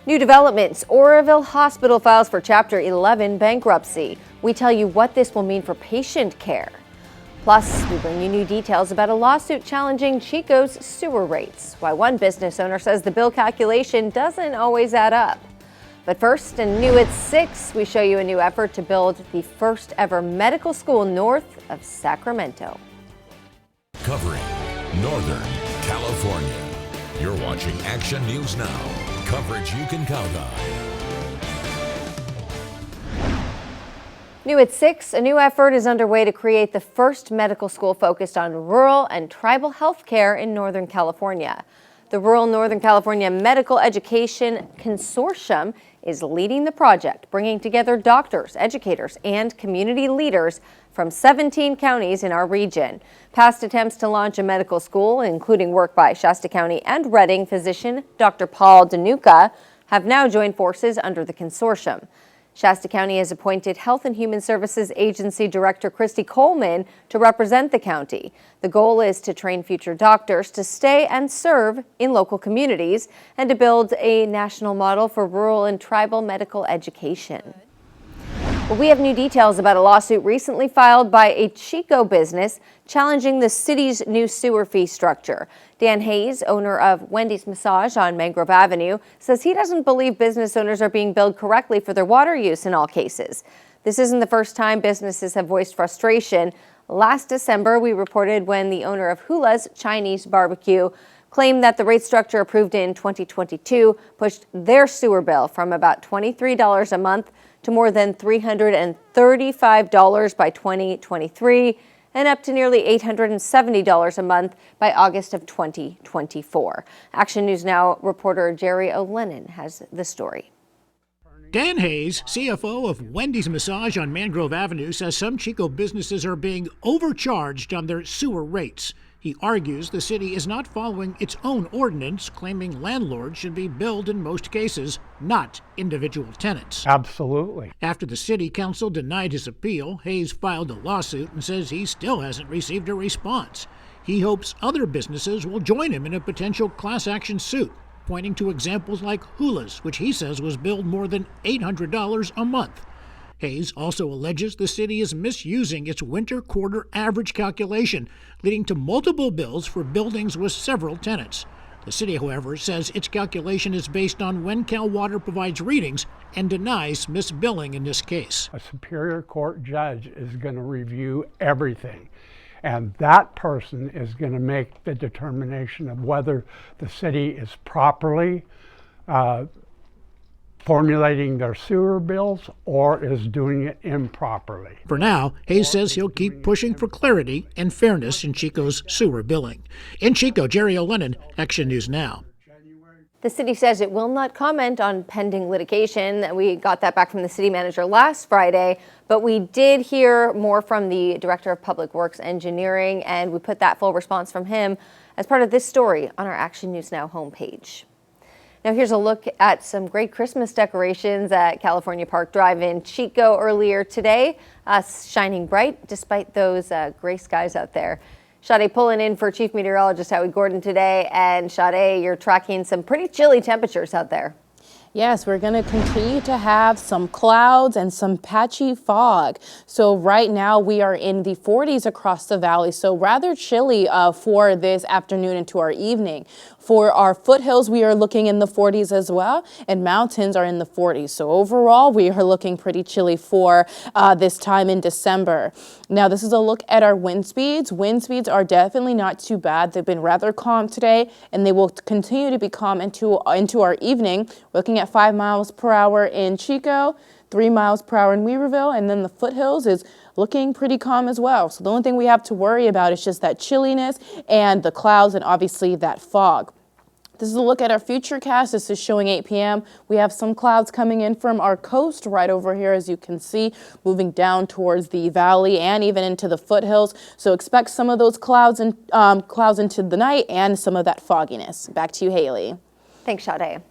New developments. Oroville Hospital files for Chapter 11 bankruptcy. We tell you what this will mean for patient care. Plus, we bring you new details about a lawsuit challenging Chico's sewer rates. Why one business owner says the bill calculation doesn't always add up. But first, and new at 6, we show you a new effort to build the first ever medical school north of Sacramento. Covering Northern California. You're watching Action News Now. Coverage you can count on. New at 6, a new effort is underway to create the first medical school focused on rural and tribal health care in Northern California. The Rural Northern California Medical Education Consortium is leading the project, bringing together doctors, educators, and community leaders from 17 counties in our region. Past attempts to launch a medical school, including work by Shasta County and Redding physician Dr. Paul Danuka, have now joined forces under the consortium. Shasta County has appointed Health and Human Services Agency Director Christy Coleman to represent the county. The goal is to train future doctors to stay and serve in local communities and to build a national model for rural and tribal medical education. Well, we have new details about a lawsuit recently filed by a Chico business challenging the city's new sewer fee structure. Dan Hayes, owner of Wendy's Massage on Mangrove Avenue, says he doesn't believe business owners are being billed correctly for their water use in all cases. This isn't the first time businesses have voiced frustration. Last December, we reported when the owner of Hula's Chinese Barbecue claimed that the rate structure approved in 2022 pushed their sewer bill from about $23 a month to more than $335 by 2023 and up to nearly $870 a month by August of 2024. Action News Now reporter Jerry O'Lennon has the story. Dan Hayes, CFO of Wendy's Massage on Mangrove Avenue, says some Chico businesses are being overcharged on their sewer rates. He argues the city is not following its own ordinance, claiming landlords should be billed in most cases, not individual tenants. Absolutely. After the city council denied his appeal, Hayes filed a lawsuit and says he still hasn't received a response. He hopes other businesses will join him in a potential class action suit, pointing to examples like Hula's, which he says was billed more than $800 a month. Hayes also alleges the city is misusing its winter quarter average calculation, leading to multiple bills for buildings with several tenants. The city, however, says its calculation is based on when Cal Water provides readings and denies misbilling in this case. A Superior Court judge is going to review everything, and that person is going to make the determination of whether the city is properly formulating their sewer bills or is doing it improperly. For now, Hayes says he'll keep pushing for clarity and fairness in Chico's sewer billing. In Chico, Jerry O'Lennon, Action News Now. The city says it will not comment on pending litigation. We got that back from the city manager last Friday, but we did hear more from the Director of Public Works Engineering, and we put that full response from him as part of this story on our Action News Now homepage. Now here's a look at some great Christmas decorations at California Park Drive in Chico earlier today, shining bright despite those gray skies out there. Sade pulling in for Chief Meteorologist Howie Gordon today, and Sade, you're tracking some pretty chilly temperatures out there. Yes, we're going to continue to have some clouds and some patchy fog. So right now we are in the 40s across the valley, so rather chilly for this afternoon into our evening. For our foothills, we are looking in the 40s as well, and mountains are in the 40s. So overall, we are looking pretty chilly for this time in December. Now, this is a look at our wind speeds. Wind speeds are definitely not too bad. They've been rather calm today, and they will continue to be calm into our evening. We're looking at 5 miles per hour in Chico, 3 miles per hour in Weaverville, and then the foothills is looking pretty calm as well. So the only thing we have to worry about is just that chilliness and the clouds and obviously that fog. This is a look at our futurecast. This is showing 8 p.m. We have some clouds coming in from our coast right over here, as you can see, moving down towards the valley and even into the foothills. So expect some of those clouds and clouds into the night and some of that fogginess. Back to you, Haley. Thanks, Sade.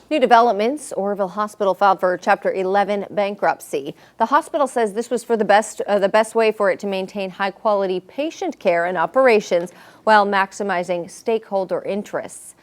New developments. Oroville Hospital filed for Chapter 11 bankruptcy. The hospital says this was for the best way for it to maintain high-quality patient care and operations while maximizing stakeholder interests.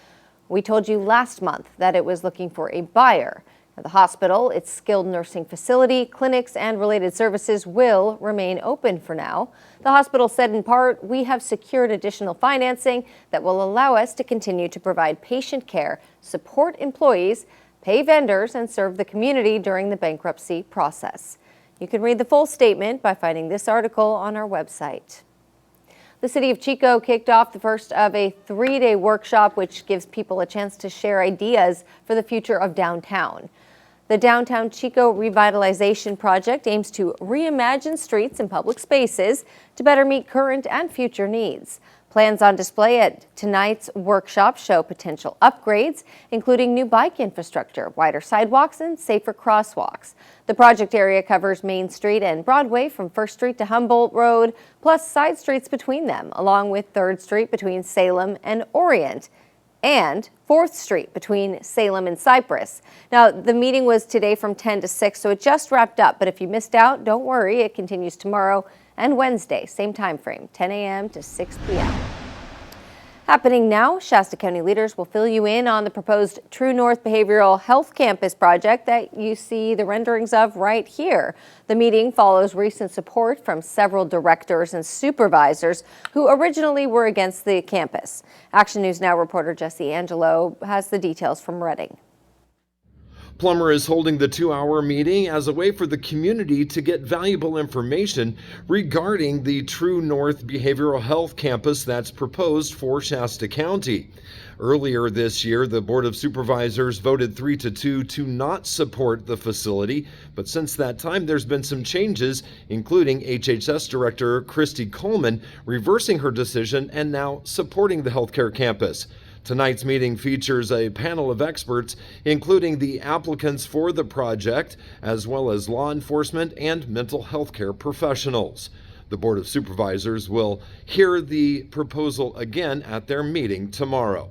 We told you last month that it was looking for a buyer. The hospital, its skilled nursing facility, clinics, and related services will remain open for now. The hospital said in part, "We have secured additional financing that will allow us to continue to provide patient care, support employees, pay vendors, and serve the community during the bankruptcy process." You can read the full statement by finding this article on our website. The city of Chico kicked off the first of a 3-day workshop, which gives people a chance to share ideas for the future of downtown. The Downtown Chico Revitalization Project aims to reimagine streets and public spaces to better meet current and future needs. Plans on display at tonight's workshop show potential upgrades, including new bike infrastructure, wider sidewalks, and safer crosswalks. The project area covers Main Street and Broadway from 1st Street to Humboldt Road, plus side streets between them, along with 3rd Street between Salem and Orient, and 4th Street between Salem and Cypress. Now, the meeting was today from 10 to 6, so it just wrapped up. But if you missed out, don't worry. It continues tomorrow and Wednesday, same time frame, 10 a.m. to 6 p.m. Happening now, Shasta County leaders will fill you in on the proposed True North Behavioral Health Campus project that you see the renderings of right here. The meeting follows recent support from several directors and supervisors who originally were against the campus. Action News Now reporter Jesse Angelo has the details from Reading. Plummer is holding the 2-hour meeting as a way for the community to get valuable information regarding the True North Behavioral Health Campus that's proposed for Shasta County. Earlier this year, the Board of Supervisors voted 3-2 to not support the facility, but since that time, there's been some changes, including HHS Director Christy Coleman reversing her decision and now supporting the healthcare campus. Tonight's meeting features a panel of experts, including the applicants for the project, as well as law enforcement and mental health care professionals. The Board of Supervisors will hear the proposal again at their meeting tomorrow.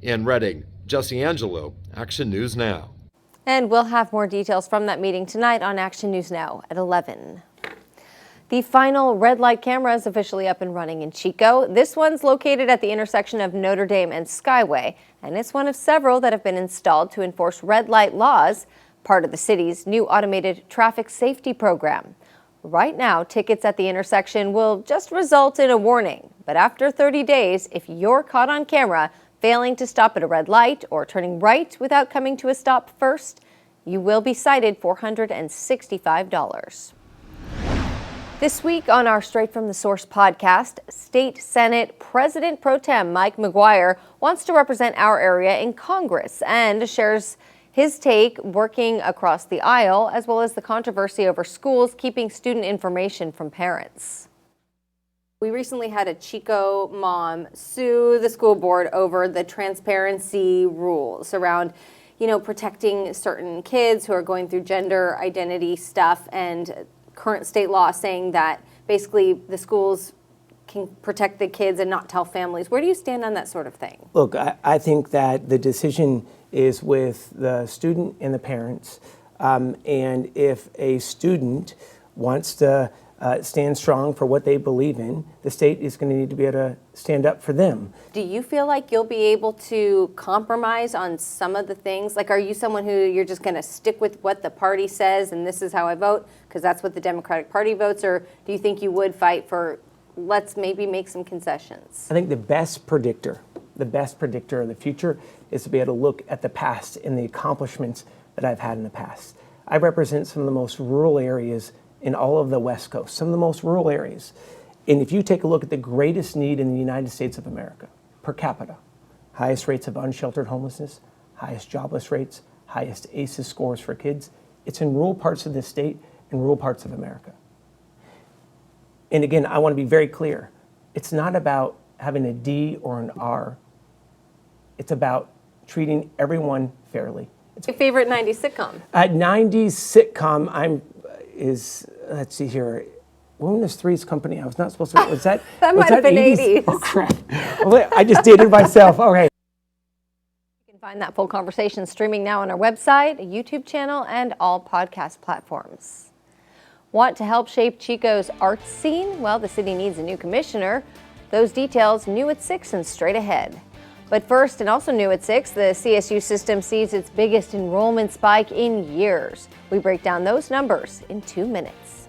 In Reading, Jesse Angelo, Action News Now. And we'll have more details from that meeting tonight on Action News Now at 11. The final red light camera is officially up and running in Chico. This one's located at the intersection of Notre Dame and Skyway, and it's one of several that have been installed to enforce red light laws, part of the city's new automated traffic safety program. Right now, tickets at the intersection will just result in a warning, but after 30 days, if you're caught on camera failing to stop at a red light or turning right without coming to a stop first, you will be cited $465. This week on our Straight from the Source podcast, State Senate President Pro Tem Mike McGuire wants to represent our area in Congress and shares his take working across the aisle, as well as the controversy over schools keeping student information from parents. We recently had a Chico mom sue the school board over the transparency rules around, protecting certain kids who are going through gender identity stuff, and current state law saying that basically the schools can protect the kids and not tell families. Where do you stand on that sort of thing? Look, I think that the decision is with the student and the parents. And if a student wants to stand strong for what they believe in, the state is going to need to be able to stand up for them. Do you feel like you'll be able to compromise on some of the things? Like, are you someone who you're just going to stick with what the party says and this is how I vote because that's what the Democratic Party votes? Or do you think you would fight for, let's maybe make some concessions? I think the best predictor of the future is to be able to look at the past and the accomplishments that I've had in the past. I represent some of the most rural areas in all of the West Coast, some of the most rural areas. And if you take a look at the greatest need in the United States of America, per capita, highest rates of unsheltered homelessness, highest jobless rates, highest ACEs scores for kids, it's in rural parts of this state and rural parts of America. And again, I want to be very clear. It's not about having a D or an R. It's about treating everyone fairly. It's your favorite 90s sitcom? 90s sitcom, let's see here. Woman is Three's Company. I was not supposed to. Was that? That might have been 80s. Oh crap! I just dated myself. Okay. You can find that full conversation streaming now on our website, a YouTube channel, and all podcast platforms. Want to help shape Chico's arts scene? Well, the city needs a new commissioner. Those details new at 6 and straight ahead. But first, and also new at 6, the CSU system sees its biggest enrollment spike in years. We break down those numbers in 2 minutes.